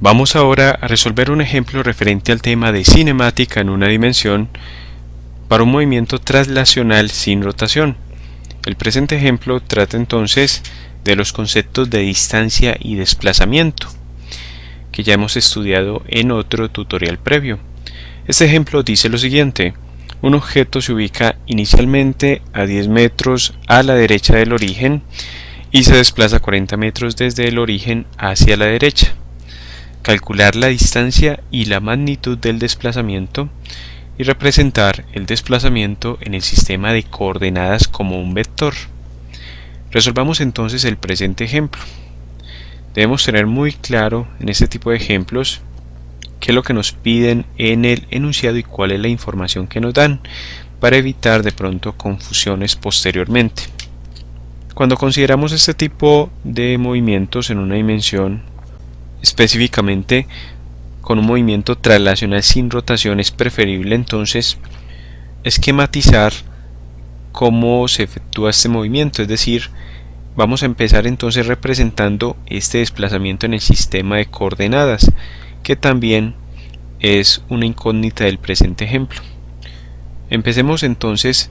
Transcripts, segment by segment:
Vamos ahora a resolver un ejemplo referente al tema de cinemática en una dimensión para un movimiento traslacional sin rotación. El presente ejemplo trata entonces de los conceptos de distancia y desplazamiento, que ya hemos estudiado en otro tutorial previo. Este ejemplo dice lo siguiente: un objeto se ubica inicialmente a 10 metros a la derecha del origen y se desplaza 40 metros desde el origen hacia la derecha. Calcular la distancia y la magnitud del desplazamiento y representar el desplazamiento en el sistema de coordenadas como un vector. Resolvamos entonces el presente ejemplo. Debemos tener muy claro en este tipo de ejemplos qué es lo que nos piden en el enunciado y cuál es la información que nos dan, para evitar de pronto confusiones posteriormente. Cuando consideramos este tipo de movimientos en una dimensión, específicamente con un movimiento traslacional sin rotación, es preferible entonces esquematizar cómo se efectúa este movimiento, es decir, vamos a empezar entonces representando este desplazamiento en el sistema de coordenadas, que también es una incógnita del presente ejemplo. Empecemos entonces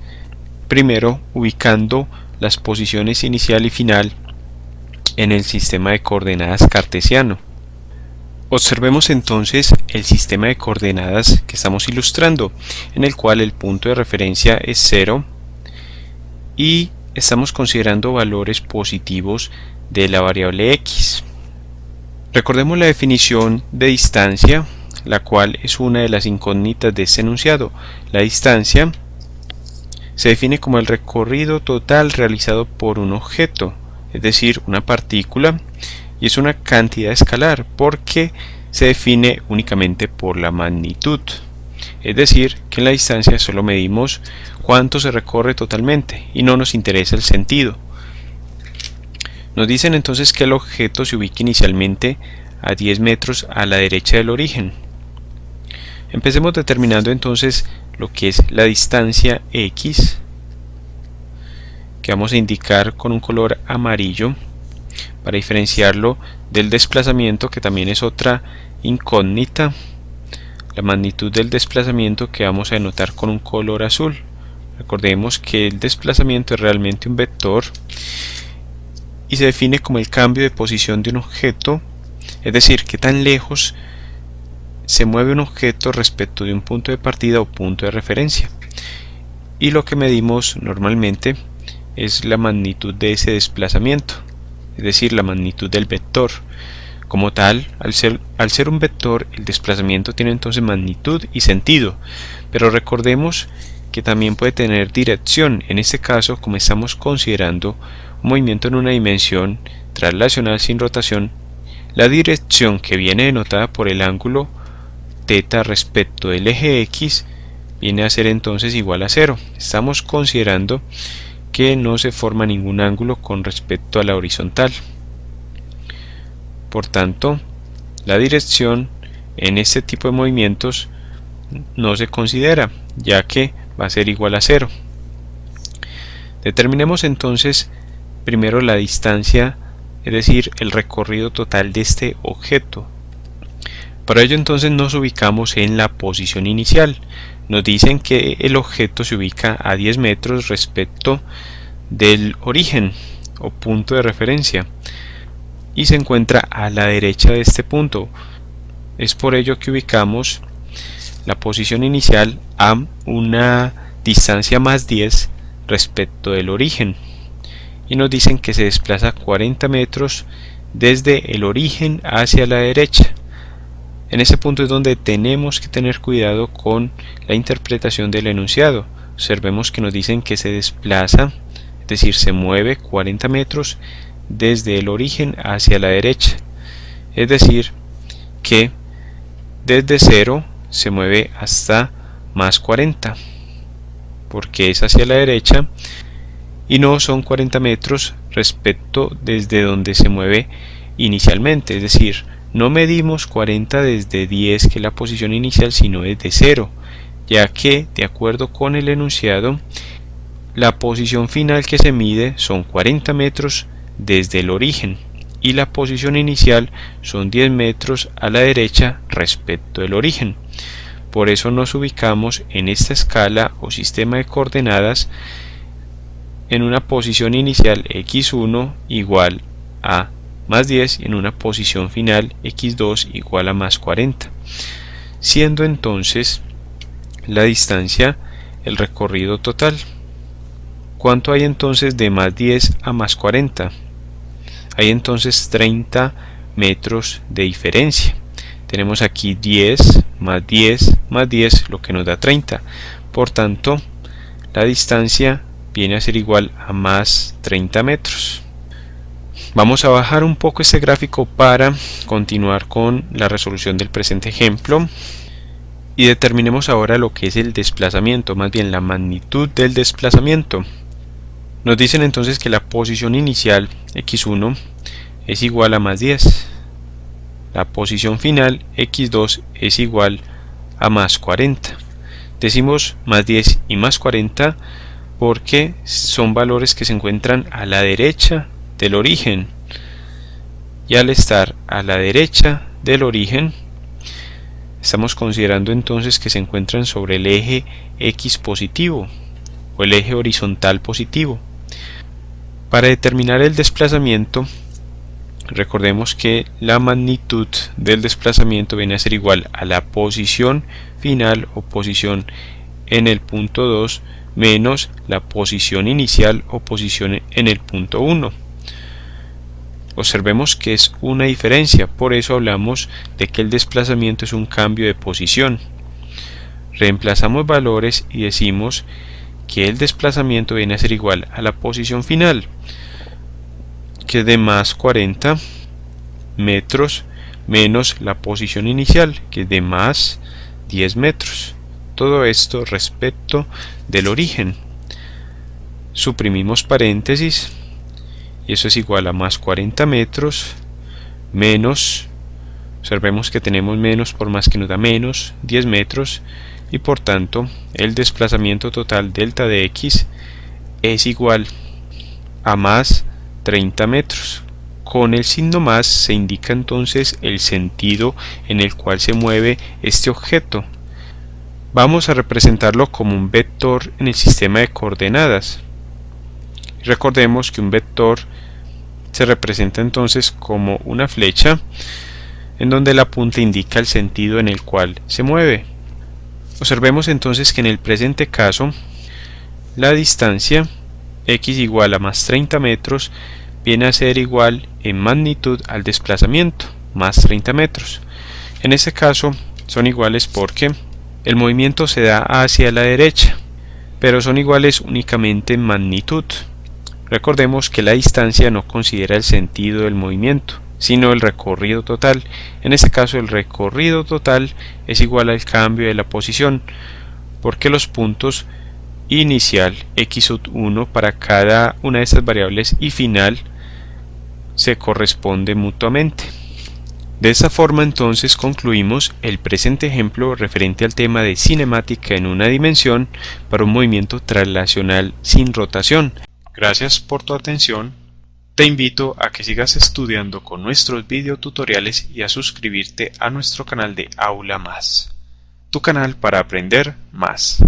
primero ubicando las posiciones inicial y final en el sistema de coordenadas cartesiano. Observemos entonces el sistema de coordenadas que estamos ilustrando, en el cual el punto de referencia es 0 y estamos considerando valores positivos de la variable x. Recordemos la definición de distancia, la cual es una de las incógnitas de este enunciado. La distancia se define como el recorrido total realizado por un objeto, es decir, una partícula, y es una cantidad escalar porque se define únicamente por la magnitud. Es decir, que en la distancia solo medimos cuánto se recorre totalmente y no nos interesa el sentido. Nos dicen entonces que el objeto se ubica inicialmente a 10 metros a la derecha del origen. Empecemos determinando entonces lo que es la distancia x, que vamos a indicar con un color amarillo para diferenciarlo del desplazamiento, que también es otra incógnita. La magnitud del desplazamiento, que vamos a denotar con un color azul. Recordemos que el desplazamiento es realmente un vector y se define como el cambio de posición de un objeto, es decir, qué tan lejos se mueve un objeto respecto de un punto de partida o punto de referencia. Y lo que medimos normalmente es la magnitud de ese desplazamiento, es decir, la magnitud del vector. Como tal, al ser un vector, el desplazamiento tiene entonces magnitud y sentido, pero recordemos que también puede tener dirección. En este caso, como estamos considerando un movimiento en una dimensión traslacional sin rotación, la dirección que viene denotada por el ángulo θ respecto del eje x viene a ser entonces igual a 0. Estamos considerando que no se forma ningún ángulo con respecto a la horizontal. Por tanto, la dirección en este tipo de movimientos no se considera, ya que va a ser igual a 0. Determinemos entonces primero la distancia, es decir, el recorrido total de este objeto. Para ello entonces nos ubicamos en la posición inicial. Nos dicen que el objeto se ubica a 10 metros respecto del origen o punto de referencia y se encuentra a la derecha de este punto. Es por ello que ubicamos la posición inicial a una distancia más 10 respecto del origen y nos dicen que se desplaza 40 metros desde el origen hacia la derecha. En ese punto es donde tenemos que tener cuidado con la interpretación del enunciado. Observemos que nos dicen que se desplaza, es decir, se mueve 40 metros desde el origen hacia la derecha. Es decir, que desde 0 se mueve hasta más 40, porque es hacia la derecha y no son 40 metros respecto desde donde se mueve inicialmente. Es decir, no medimos 40 desde 10, que es la posición inicial, sino desde 0, ya que, de acuerdo con el enunciado, la posición final que se mide son 40 metros desde el origen y la posición inicial son 10 metros a la derecha respecto del origen. Por eso nos ubicamos en esta escala o sistema de coordenadas en una posición inicial x1 igual a más 10 y en una posición final x2 igual a más 40, siendo entonces la distancia el recorrido total. ¿Cuánto hay entonces de más 10 a más 40? Hay entonces 30 metros de diferencia. Tenemos aquí 10 más 10 más 10, lo que nos da 30. Por tanto, la distancia viene a ser igual a más 30 metros. Vamos a bajar un poco este gráfico para continuar con la resolución del presente ejemplo y determinemos ahora lo que es el desplazamiento, más bien la magnitud del desplazamiento. Nos dicen entonces que la posición inicial x1 es igual a más 10, la posición final x2 es igual a más 40. Decimos más 10 y más 40 porque son valores que se encuentran a la derecha del origen, y al estar a la derecha del origen estamos considerando entonces que se encuentran sobre el eje x positivo o el eje horizontal positivo. Para determinar el desplazamiento, recordemos que la magnitud del desplazamiento viene a ser igual a la posición final o posición en el punto 2 menos la posición inicial o posición en el punto 1. Observemos que es una diferencia, por eso hablamos de que el desplazamiento es un cambio de posición. Reemplazamos valores y decimos que el desplazamiento viene a ser igual a la posición final, que es de más 40 metros, menos la posición inicial, que es de más 10 metros. Todo esto respecto del origen. Suprimimos paréntesis y eso es igual a más 40 metros menos, observemos que tenemos menos por más que nos da menos 10 metros y por tanto el desplazamiento total delta de x es igual a más 30 metros. Con el signo más se indica entonces el sentido en el cual se mueve este objeto. Vamos a representarlo como un vector en el sistema de coordenadas. Recordemos que un vector se representa entonces como una flecha en donde la punta indica el sentido en el cual se mueve. Observemos entonces que en el presente caso la distancia x igual a más 30 metros viene a ser igual en magnitud al desplazamiento, más 30 metros. En este caso son iguales porque el movimiento se da hacia la derecha, pero son iguales únicamente en magnitud. Recordemos que la distancia no considera el sentido del movimiento, sino el recorrido total. En este caso el recorrido total es igual al cambio de la posición, porque los puntos inicial x1 para cada una de estas variables y final se corresponden mutuamente. De esta forma entonces concluimos el presente ejemplo referente al tema de cinemática en una dimensión para un movimiento traslacional sin rotación. Gracias por tu atención. Te invito a que sigas estudiando con nuestros videotutoriales y a suscribirte a nuestro canal de Aula Más, tu canal para aprender más.